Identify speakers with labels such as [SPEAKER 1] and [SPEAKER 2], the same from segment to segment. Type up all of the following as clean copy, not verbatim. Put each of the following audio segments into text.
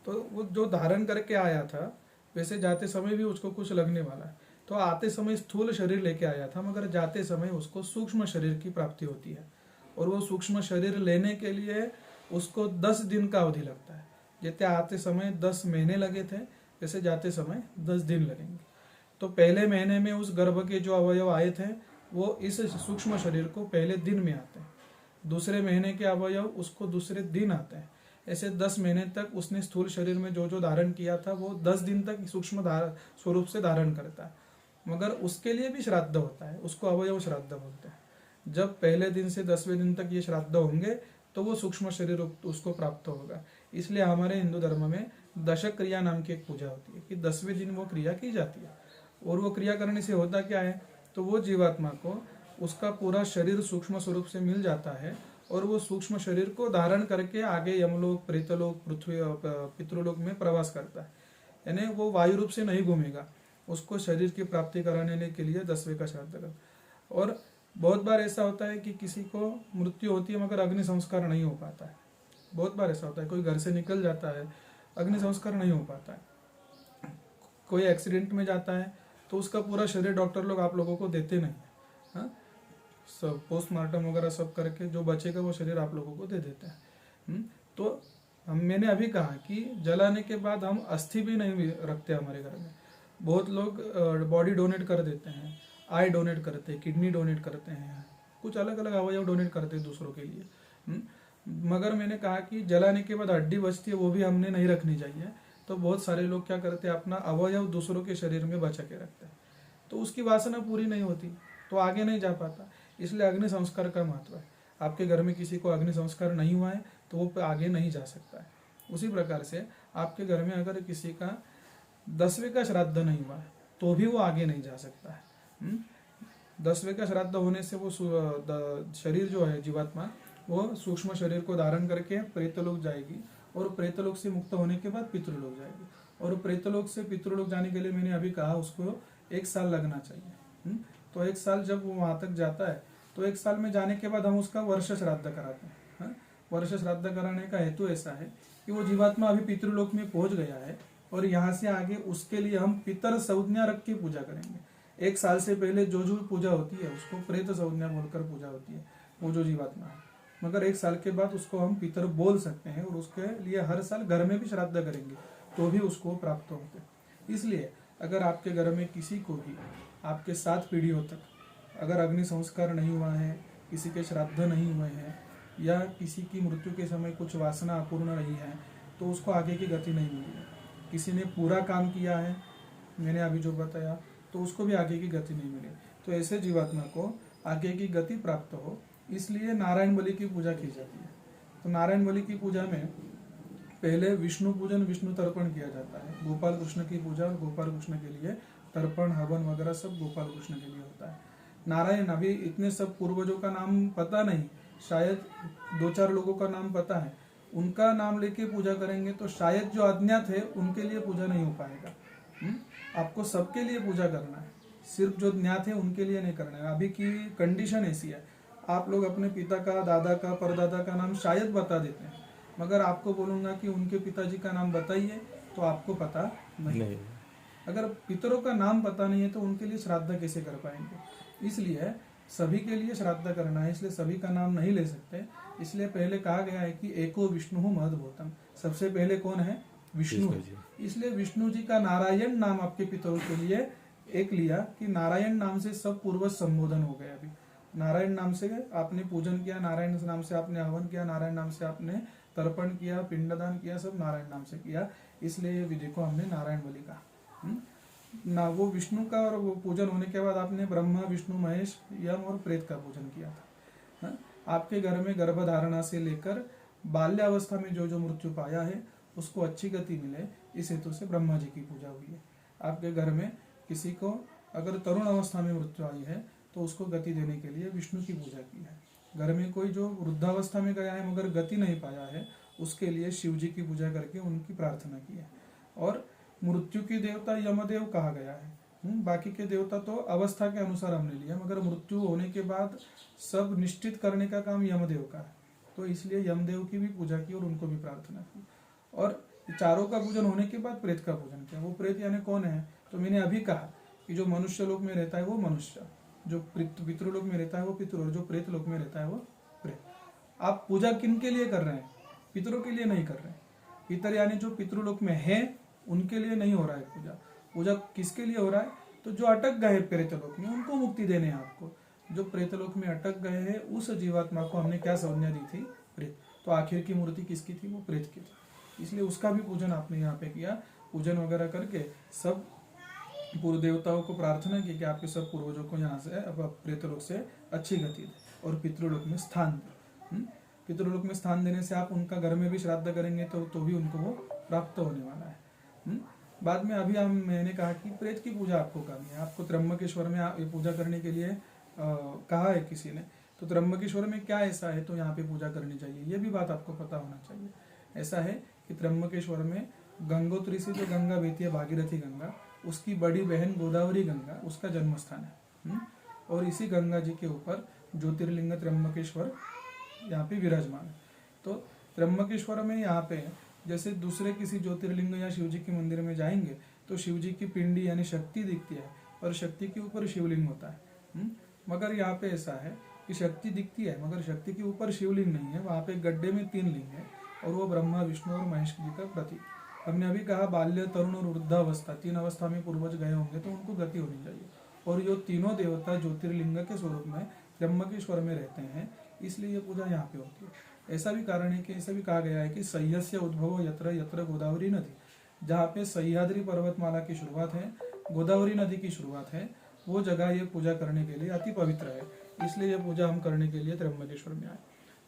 [SPEAKER 1] तो वो जो धारण करके आया था वैसे जाते समय भी उसको कुछ लगने वाला है। तो आते समय स्थूल शरीर लेके आया था, मगर जाते समय उसको सूक्ष्म शरीर की प्राप्ति होती है। और वो सूक्ष्म शरीर लेने के लिए उसको 10 दिन का अवधि लगता है। जैसे आते समय 10 महीने लगे थे, वैसे जाते समय 10 दिन लगेंगे। तो पहले महीने में उस गर्भ के जो अवयव आए थे वो इस सूक्ष्म शरीर को पहले दिन में आते हैं, दूसरे महीने के अवयव उसको दूसरे दिन आते हैं। ऐसे 10 महीने तक उसने स्थूल शरीर में जो जो धारण किया था वो 10 दिन तक सूक्ष्म स्वरूप से धारण करता है। मगर उसके लिए भी श्राद्ध होता है, उसको अवयव श्राद्ध बोलते हैं। जब पहले दिन से 10वें दिन तक ये श्राद्ध होंगे तो वो सूक्ष्म शरीर उसको प्राप्त होगा। इसलिए हमारे हिंदू धर्म में दशक क्रिया नाम की एक पूजा होती है कि 10वें दिन वो क्रिया की जाती है। और वो क्रिया करने से होता क्या है, तो वो जीवात्मा को उसका पूरा शरीर सूक्ष्म स्वरूप से मिल जाता है और वो सूक्ष्म शरीर को धारण करके आगे यमलोक, प्रेतलोक, पृथ्वी, पितृलोक में प्रवास करता है। यानी वो वायु रूप से नहीं घूमेगा, उसको शरीर की प्राप्ति कराने के लिए 10वें का श्राद्ध कर। और बहुत बार ऐसा होता है कि किसी को मृत्यु होती है मगर अग्नि संस्कार नहीं हो पाता है। बहुत बार ऐसा होता है, कोई घर से निकल जाता है, अग्नि संस्कार नहीं हो पाता है। कोई एक्सीडेंट में जाता है तो उसका पूरा शरीर डॉक्टर लोग आप लोगों को देते नहीं है। हाँ, सब पोस्टमार्टम वगैरह सब करके जो बचेगा वो शरीर आप लोगों को दे देते हैं। तो मैंने अभी कहा कि जलाने के बाद हम अस्थि भी नहीं रखते हमारे घर में। बहुत लोग बॉडी डोनेट कर देते हैं, आई डोनेट करते हैं, किडनी डोनेट करते हैं, कुछ अलग अलग अवयव डोनेट करते हैं दूसरों के लिए। मगर मैंने कहा कि जलाने के बाद हड्डी बचती है वो भी हमने नहीं रखनी चाहिए। तो बहुत सारे लोग क्या करते हैं, अपना अवयव दूसरों के शरीर में बचा के रखते हैं, तो उसकी वासना पूरी नहीं होती, तो आगे नहीं जा पाता। इसलिए अग्नि संस्कार का महत्व है। आपके घर में किसी को अग्नि संस्कार नहीं हुआ है तो वो आगे नहीं जा सकता है। उसी प्रकार से आपके घर में अगर किसी का 10वें का श्राद्ध नहीं हुआ है तो भी वो आगे नहीं जा सकता है। 10वें का श्राद्ध होने से वो शरीर जो है जीवात्मा वो सूक्ष्म शरीर को धारण करके प्रेतलोक जाएगी और प्रेतलोक से मुक्त होने के बाद पितृलोक जाएगी। और प्रेतलोक से पितृलोक जाने के लिए मैंने अभी कहा उसको 1 साल लगना चाहिए। तो 1 साल जब वो वहां तक जाता है तो 1 साल में जाने के बाद हम उसका वर्ष श्राद्ध कराते हैं। वर्ष श्राद्ध कराने का हेतु ऐसा है कि वो जीवात्मा अभी पितृलोक में पहुंच गया है और यहाँ से आगे उसके लिए हम पितर संज्ञा रख के पूजा करेंगे। 1 साल से पहले जो जो पूजा होती है उसको प्रेत संज्ञा बोलकर पूजा होती है, वो जो जीवात्मा है। मगर 1 साल के बाद उसको हम पितर बोल सकते हैं और उसके लिए हर साल घर में भी श्राद्ध करेंगे तो भी उसको प्राप्त होते हैं। इसलिए अगर आपके घर में किसी को भी आपके 7 पीढ़ियों तक अगर अग्नि संस्कार नहीं हुआ है, किसी के श्राद्ध नहीं हुए हैं या किसी की मृत्यु के समय कुछ वासना अपूर्ण रही है तो उसको आगे की गति नहीं मिली है। किसी ने पूरा काम किया है, मैंने अभी जो बताया, तो उसको भी आगे की गति नहीं मिली। तो ऐसे जीवात्मा को आगे की गति प्राप्त हो, इसलिए नारायण बलि की पूजा की जाती है। तो नारायण बलि की पूजा में पहले विष्णु पूजन, विष्णु तर्पण किया जाता है। गोपाल कृष्ण की पूजा और गोपाल कृष्ण के लिए तर्पण, हवन वगैरह सब गोपाल कृष्ण के लिए होता है। नारायण, अभी इतने सब पूर्वजों का नाम पता नहीं, शायद 2-4 लोगों का नाम पता है, उनका नाम लेके पूजा करेंगे तो शायद जो अज्ञात है उनके लिए पूजा नहीं हो पाएगा। आपको सबके लिए पूजा करना है, सिर्फ जो ज्ञात है उनके लिए नहीं करना है। अभी की कंडीशन ऐसी है, आप लोग अपने पिता का, दादा का, परदादा का नाम शायद बता देते हैं, मगर आपको बोलूंगा कि उनके पिताजी का नाम बताइए तो आपको पता नहीं। अगर पितरों का नाम पता नहीं है तो उनके लिए श्राद्ध कैसे कर पाएंगे। इसलिए सभी के लिए श्राद्ध करना है, इसलिए सभी का नाम नहीं ले सकते। इसलिए पहले कहा गया है कि एको विष्णु महद्भूतम, सबसे पहले कौन है, विष्णु है। इसलिए विष्णु जी का नारायण नाम आपके पितरों के लिए एक लिया कि नारायण नाम से सब पूर्वज संबोधन हो गए। अभी नारायण नाम से आपने पूजन किया, नारायण नाम से आपने हवन किया, नारायण नाम से आपने तर्पण किया, पिंडदान किया, सब नारायण नाम से किया। इसलिए ये विधि को हमने नारायण बलि कहा ना। वो विष्णु का और वो पूजन होने के बाद आपने ब्रह्मा, विष्णु, महेश, यम और प्रेत का पूजन किया था। आपके घर में गर्भधारणा से लेकर बाल्यावस्था में जो जो मृत्यु पाया है उसको अच्छी गति मिले, इस हेतु से ब्रह्मा जी की पूजा हुई है। आपके घर में किसी को अगर तरुण अवस्था में मृत्यु आई है तो उसको गति देने के लिए विष्णु की पूजा की है। घर में कोई जो वृद्धावस्था में गया है मगर गति नहीं पाया है उसके लिए शिव जी की पूजा करके उनकी प्रार्थना की है। और मृत्यु की देवता यमदेव कहा गया है। बाकी के देवता तो अवस्था के अनुसार हमने लिया, मगर मृत्यु होने के बाद सब निश्चित करने का काम यमदेव का है, तो इसलिए यमदेव की भी पूजा की और उनको भी प्रार्थना की। और चारों का पूजन होने के बाद प्रेत का पूजन किया। वो प्रेत यानी कौन है? तो मैंने अभी कहा कि जो मनुष्य लोक में रहता है वो मनुष्य, जो पितृलोक में रहता है वो पितृ, और जो प्रेत लोक में रहता है वो प्रेत। आप पूजा किन के लिए कर रहे हैं? पितरों के लिए नहीं कर रहे हैं। पितर यानी जो पितृलोक में है उनके लिए नहीं हो रहा है पूजा। पूजा किसके लिए हो रहा है? तो जो अटक गए प्रेतलोक में उनको मुक्ति देने हैं आपको। जो प्रेतलोक में अटक गए हैं उस जीवात्मा को हमने क्या संज्ञा दी थी? प्रेत। तो आखिर की मूर्ति किसकी थी? वो प्रेत की थी। इसलिए उसका भी पूजन आपने यहाँ पे किया। पूजन वगैरह करके सब पूर्व देवताओं को प्रार्थना की कि आपके सब पूर्वजों को यहाँ से अब प्रेतलोक से अच्छी गति दे और पितृलोक में स्थान दे। पितृलोक में स्थान देने से आप उनका घर में भी श्राद्ध करेंगे तो भी उनको वो प्राप्त होने वाला है। बाद में अभी मैंने कहा कि प्रेत की पूजा आपको करनी है। आपको त्र्यंबकेश्वर में ये पूजा करने के लिए कहा है किसी ने, तो त्र्यंबकेश्वर में क्या ऐसा है तो यहाँ पे पूजा करनी चाहिए, ये भी बात आपको पता होना चाहिए। ऐसा है कि त्र्यंबकेश्वर में गंगोत्री से जो गंगा बहती है, भागीरथी गंगा, उसकी बड़ी बहन गोदावरी गंगा उसका जन्म स्थान है। और इसी गंगा जी के ऊपर ज्योतिर्लिंग त्र्यंबकेश्वर यहाँ पे विराजमान है। तो त्र्यंबकेश्वर में यहाँ पे जैसे दूसरे किसी ज्योतिर्लिंग या शिव जी के मंदिर में जाएंगे तो शिव जी की पिंडी यानी शक्ति दिखती है और शक्ति के ऊपर शिवलिंग होता है। मगर यहाँ पे ऐसा है कि शक्ति दिखती है मगर शक्ति के ऊपर शिवलिंग नहीं है। वहाँ पे गड्ढे में 3 लिंग है और वो ब्रह्मा, विष्णु और महेश जी का प्रतीक। हमने अभी कहा बाल्य, तरुण और वृद्धावस्था, 3 अवस्था में पूर्वज गए होंगे तो उनको गति होनी चाहिए। और ये तीनों देवता ज्योतिर्लिंग के स्वरूप में त्र्यंबकेश्वर में रहते हैं, इसलिए ये पूजा यहाँ पे होती है। ऐसा भी कारण है कि ऐसा भी कहा गया है कि सह्यस्य उद्भव यत्र यत्र गोदावरी नदी, जहाँ पे सह्याद्री पर्वतमाला की शुरुआत है, गोदावरी नदी की शुरुआत है, वो जगह ये पूजा करने के लिए अति पवित्र है। इसलिए ये पूजा हम करने के लिए त्र्यंबकेश्वर में आए।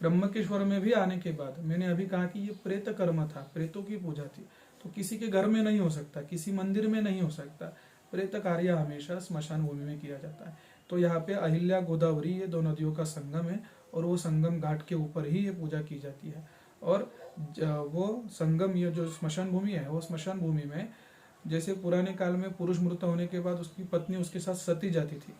[SPEAKER 1] त्र्यंबकेश्वर में भी आने के बाद मैंने अभी कहा कि ये प्रेत कर्म था, प्रेतों की पूजा थी, तो किसी के घर में नहीं हो सकता, किसी मंदिर में नहीं हो सकता। प्रेत कार्य हमेशा स्मशान भूमि में किया जाता है। तो यहाँ पे अहिल्या गोदावरी ये 2 नदियों का संगम है और वो संगम घाट के ऊपर ही ये पूजा की जाती है। और वो संगम, ये जो स्मशान भूमि है, वो स्मशान भूमि में जैसे पुराने काल में पुरुष मृत होने के बाद उसकी पत्नी उसके साथ सती जाती थी,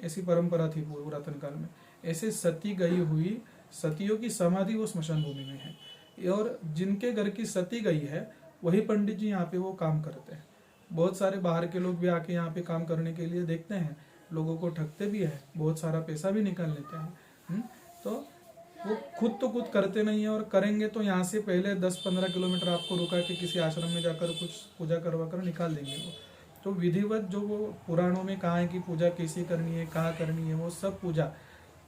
[SPEAKER 1] ऐसी परंपरा थी पुरातन काल में। ऐसे सती गई हुई सतियों की समाधि वो स्मशान भूमि में है और जिनके घर की सती गई है वही पंडित जी यहाँ पे वो काम करते हैं। बहुत सारे बाहर के लोग भी आके यहाँ पे काम करने के लिए देखते हैं, लोगों को ठगते भी है, बहुत सारा पैसा भी निकाल लेते हैं। तो वो खुद करते नहीं है, और करेंगे तो यहाँ से पहले 10-15 किलोमीटर आपको रुका के किसी आश्रम में जाकर कुछ पूजा करवा कर निकाल देंगे वो। तो विधिवत जो वो पुराणों में कहा है कि पूजा कैसी करनी है, कहाँ करनी है, वो सब पूजा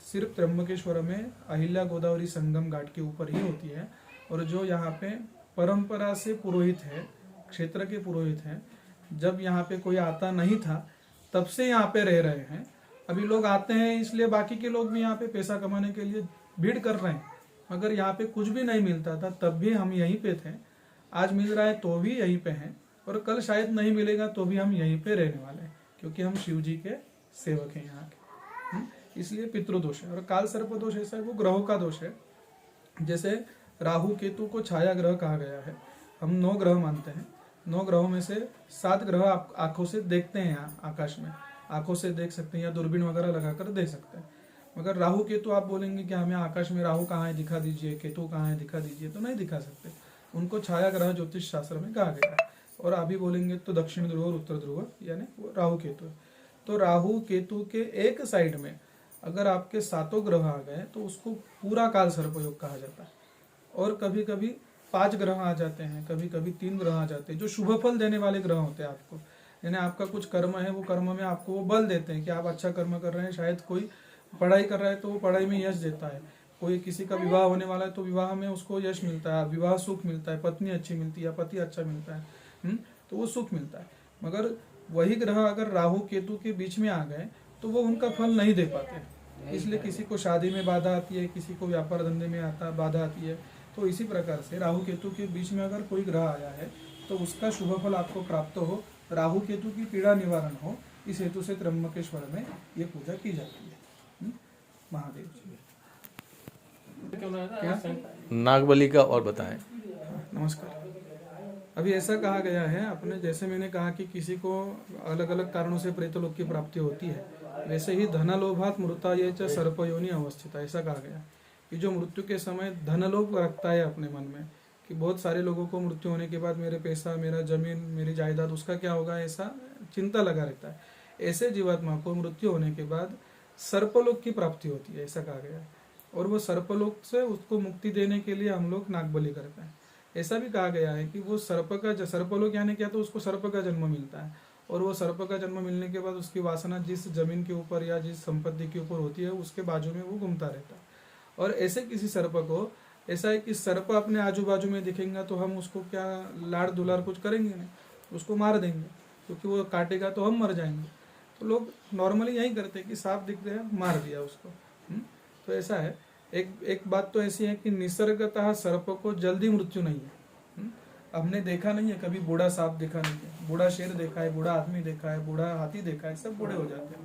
[SPEAKER 1] सिर्फ त्र्यंबकेश्वर में अहिल्या गोदावरी संगम घाट के ऊपर ही होती है। और जो यहाँ पे परंपरा से पुरोहित है, क्षेत्र के पुरोहित हैं, जब यहाँ पे कोई आता नहीं था तब से यहाँ पे रह रहे हैं। अभी लोग आते हैं इसलिए बाकी के लोग भी यहाँ पे पैसा कमाने के लिए भीड़ कर रहे हैं, मगर यहाँ पे कुछ भी नहीं मिलता था तब भी हम यहीं पे थे। आज मिल रहा है तो भी यहीं पे हैं, और कल शायद नहीं मिलेगा तो भी हम यहीं पे रहने वाले हैं, क्योंकि हम शिव जी के सेवक हैं यहाँ के। इसलिए पितृदोष है। और काल सर्प दोष ऐसा है, वो ग्रहों का दोष है। जैसे राहु केतु को छाया ग्रह कहा गया है। हम 9 ग्रह मानते हैं, 9 ग्रहों में से 7 ग्रह आप आंखों से देखते हैं, यहाँ आकाश में आंखों से देख सकते हैं या दूरबीन वगैरह लगाकर देख सकते हैं। मगर राहु केतु आप बोलेंगे कि हमें आकाश में राहु कहाँ है दिखा दीजिए, केतु कहाँ है दिखा दीजिए, तो नहीं दिखा सकते। उनको छाया ग्रह ज्योतिष शास्त्र में कहा गया है। और अभी बोलेंगे तो दक्षिण ध्रुव और उत्तर ध्रुव यानी वो राहु केतु है। तो राहु केतु के एक साइड में अगर आपके 7 ग्रह आ गए तो उसको पूरा काल सर्प योग कहा जाता है। और कभी कभी 5 ग्रह आ जाते हैं, कभी कभी 3 ग्रह आ जाते हैं, जो शुभ फल देने वाले ग्रह होते हैं आपको। यानी आपका कुछ कर्म है, वो कर्म में आपको वो बल देते हैं कि आप अच्छा कर्म कर रहे हैं। शायद कोई पढ़ाई कर रहा है तो वो पढ़ाई में यश देता है, कोई किसी का विवाह होने वाला है तो विवाह में उसको यश मिलता है, विवाह सुख मिलता है, पत्नी अच्छी मिलती है, पति अच्छा मिलता है, तो वो सुख मिलता है। मगर वही ग्रह अगर राहु केतु के बीच में आ गए तो वो उनका फल नहीं दे पाते। इसलिए किसी को शादी में बाधा आती है, किसी को व्यापार धंधे में बाधा आती है। तो इसी प्रकार से राहु केतु के बीच में अगर कोई ग्रह आया है तो उसका शुभ फल आपको प्राप्त हो, राहु केतु की पीड़ा निवारण हो, इस हेतु से त्र्यंबकेश्वर में ये पूजा की जाती है। महादेव जी क्या
[SPEAKER 2] नागबली का और बताएं।
[SPEAKER 1] नमस्कार। अभी ऐसा कहा गया है अपने, जैसे मैंने कहा कि किसी को अलग अलग कारणों से प्रेतलोक की प्राप्ति होती है, वैसे ही धनलोभात मृता ये च सर्पयोनि अवस्थित, ऐसा कहा गया कि जो मृत्यु के समय धनलोभ रखता है अपने मन में कि बहुत सारे लोगों को मृत्यु होने के बाद मेरे पैसा, मेरा जमीन, मेरी जायदाद, उसका क्या होगा, ऐसा चिंता लगा रहता है। ऐसे जीवात्मा को मृत्यु होने के बाद सर्पलोक की प्राप्ति होती है, ऐसा कहा गया है। और वो सर्पलोक से उसको मुक्ति देने के लिए हम लोग नागबलि करते हैं। ऐसा भी कहा गया है कि वो सर्पलोक यानी क्या, तो उसको सर्प का जन्म मिलता है, और वो सर्प का जन्म मिलने के बाद उसकी वासना जिस जमीन के ऊपर या जिस संपत्ति के ऊपर होती है उसके बाजू में वो घूमता रहता है। और ऐसे किसी सर्प को, ऐसा है कि सर्प अपने आजू बाजू में दिखेगा तो हम उसको क्या लाड़ दुलार कुछ करेंगे नहीं, उसको मार देंगे, क्योंकि वो काटेगा तो हम मर जाएंगे। तो लोग नॉर्मली यही करते हैं कि सांप दिख रहा है, मार दिया उसको। तो ऐसा है। एक बात तो ऐसी है कि निसर्गतः सर्प को जल्दी मृत्यु नहीं है। हमने देखा नहीं है कभी बूढ़ा सांप देखा नहीं है, बूढ़ा शेर देखा है, बूढ़ा आदमी देखा है, बूढ़ा हाथी देखा है, सब बूढ़े हो जाते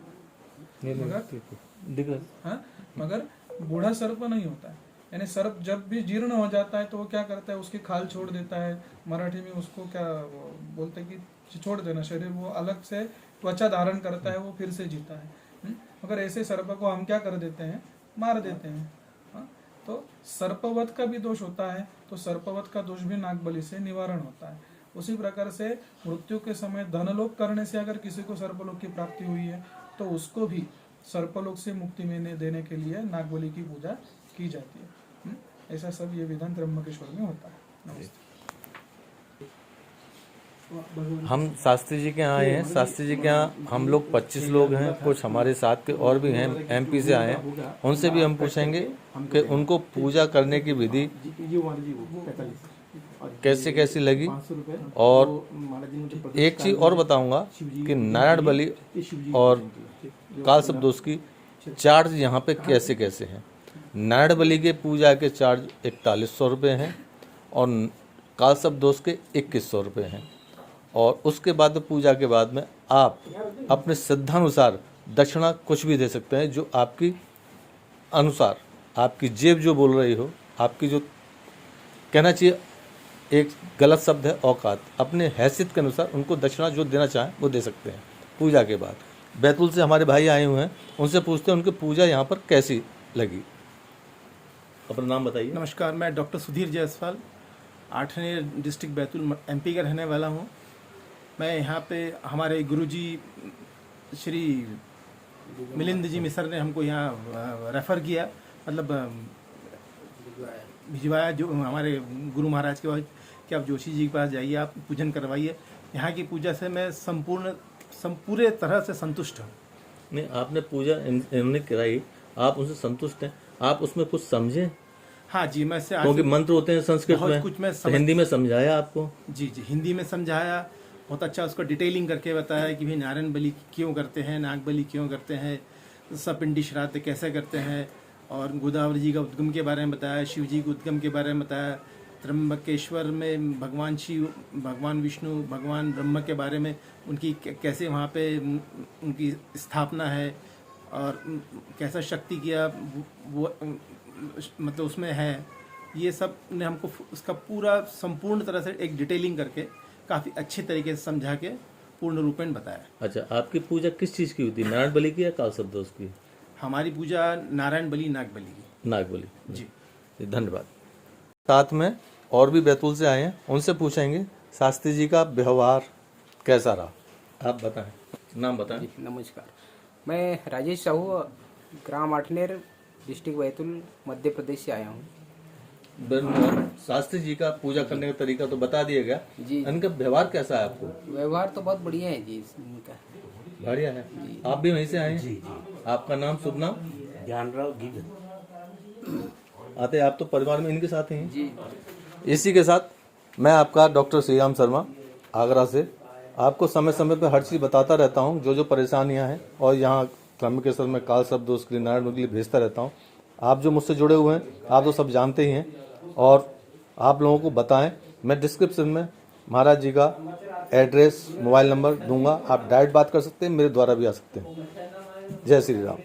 [SPEAKER 1] हैं, मगर बूढ़ा सर्प नहीं होता है। यानी सर्प जब भी जीर्ण हो जाता है तो वो क्या करता है, उसकी खाल छोड़ देता है, मराठी में उसको क्या बोलते हैं कि छोड़ देना, शरीर वो अलग से त्वचा धारण करता है, वो फिर से जीता है। मगर ऐसे सर्प को हम क्या कर देते हैं, मार देते हैं। तो सर्पवध का भी दोष होता है, तो सर्पवध का दोष भी नागबलि से निवारण होता है। उसी प्रकार से मृत्यु के समय धनलोक करने से अगर किसी को सर्पलोक की प्राप्ति हुई है तो उसको भी सर्पलोक से मुक्ति में देने के लिए नागबलि की पूजा की जाती है। ऐसा सब ये विधान त्र्यंबकेश्वर में होता है। नमस्ते।
[SPEAKER 2] हम शास्त्री जी के यहाँ आए हैं। शास्त्री जी के यहाँ हम लोग 25 लोग हैं, कुछ हमारे साथ के और भी हैं, एमपी से आए हैं। उनसे भी हम पूछेंगे कि उनको पूजा करने की विधि कैसे कैसी लगी। और एक चीज और बताऊंगा कि नारायण बलि और कालसर्प दोष की चार्ज यहाँ पे कैसे कैसे हैं। नारायण बलि के पूजा के चार्ज 4100 रुपये हैं और कालसर्प दोष के 2100 रुपये हैं। और उसके बाद पूजा के बाद में आप अपने श्रद्धानुसार दक्षिणा कुछ भी दे सकते हैं, जो आपकी अनुसार, आपकी जेब जो बोल रही हो, आपकी जो कहना चाहिए एक गलत शब्द है औकात, अपने हैसियत के अनुसार उनको दक्षिणा जो देना चाहें वो दे सकते हैं पूजा के बाद। बैतूल से हमारे भाई आए हुए हैं, उनसे पूछते हैं उनकी पूजा यहाँ पर कैसी लगी। अपना नाम बताइए।
[SPEAKER 3] नमस्कार, मैं doctor Sudhir Jaiswal, Athner district Betul MP का रहने वाला हूँ। मैं यहाँ पे हमारे गुरुजी श्री मिलिंद जी मिसर ने हमको यहाँ रेफ़र किया, मतलब भिजवाया, जो हमारे गुरु महाराज के पास कि आप जोशी जी के पास जाइए, आप पूजन करवाइए। यहाँ की पूजा से मैं पूरे तरह से संतुष्ट हूँ।
[SPEAKER 2] नहीं, आपने पूजा इन्होंने कराई, आप उनसे संतुष्ट हैं, आप उसमें कुछ समझे?
[SPEAKER 3] हाँ जी, मैं से
[SPEAKER 2] क्योंकि मंत्र होते हैं संस्कृत में,
[SPEAKER 3] कुछ मैं
[SPEAKER 2] तो हिंदी में समझाया आपको?
[SPEAKER 3] जी, हिंदी में समझाया, बहुत अच्छा उसको डिटेलिंग करके बताया कि भाई नारायण बलि क्यों करते हैं, नाग बलि क्यों करते हैं, सपिंडी श्राद्ध कैसे करते हैं, और गोदावरी जी का उद्गम के बारे में बताया, शिव जी के उद्गम के बारे में बताया, त्र्यंबकेश्वर में भगवान शिव, भगवान विष्णु, भगवान ब्रह्मा के बारे में, उनकी कैसे वहाँ पे उनकी स्थापना है और कैसा शक्ति किया वो मतलब उसमें है। ये सब ने हमको उसका पूरा संपूर्ण तरह से एक डिटेलिंग करके काफ़ी अच्छे तरीके से समझा के पूर्ण रूपेण बताया।
[SPEAKER 2] अच्छा, आपकी पूजा किस चीज़ की होती है, नारायण बलि की या कालसर्प दोष की?
[SPEAKER 3] हमारी पूजा नारायण बलि, नाग बलि की।
[SPEAKER 2] नाग बलि
[SPEAKER 3] जी,
[SPEAKER 2] धन्यवाद। साथ में और भी बैतूल से आए हैं, उनसे पूछेंगे शास्त्री जी का व्यवहार कैसा रहा। आप बताएं, नाम बताएं।
[SPEAKER 4] नमस्कार, मैं राजेश साहू, ग्राम आठनेर, डिस्ट्रिक्ट बैतूल, मध्य प्रदेश से आया हूँ।
[SPEAKER 2] शास्त्री जी का पूजा करने का तरीका तो बता दिया गया
[SPEAKER 4] जी।
[SPEAKER 2] इनका व्यवहार कैसा है आपको?
[SPEAKER 4] व्यवहार तो बहुत बढ़िया है जी इनका।
[SPEAKER 2] बढ़िया है। आप भी वहीं से आए हैं? जी। आपका नाम, शुभ नाम?
[SPEAKER 5] ज्ञानराव गिग।
[SPEAKER 2] आते आप तो परिवार में इनके साथ हैं
[SPEAKER 4] जी।
[SPEAKER 2] इसी के साथ मैं आपका डॉक्टर श्रीराम शर्मा आगरा से आपको समय समय पर हर चीज़ बताता रहता हूँ, जो जो परेशानियाँ हैं, और यहाँ त्र्यंबकेश्वर में कालसर्प दोष के लिए, नारायण के लिए भेजता रहता हूँ। आप जो मुझसे जुड़े हुए हैं आप तो सब जानते ही हैं, और आप लोगों को बताएं। मैं डिस्क्रिप्शन में महाराज जी का एड्रेस, मोबाइल नंबर दूंगा, आप डायरेक्ट बात कर सकते हैं, मेरे द्वारा भी आ सकते हैं। जय श्री राम।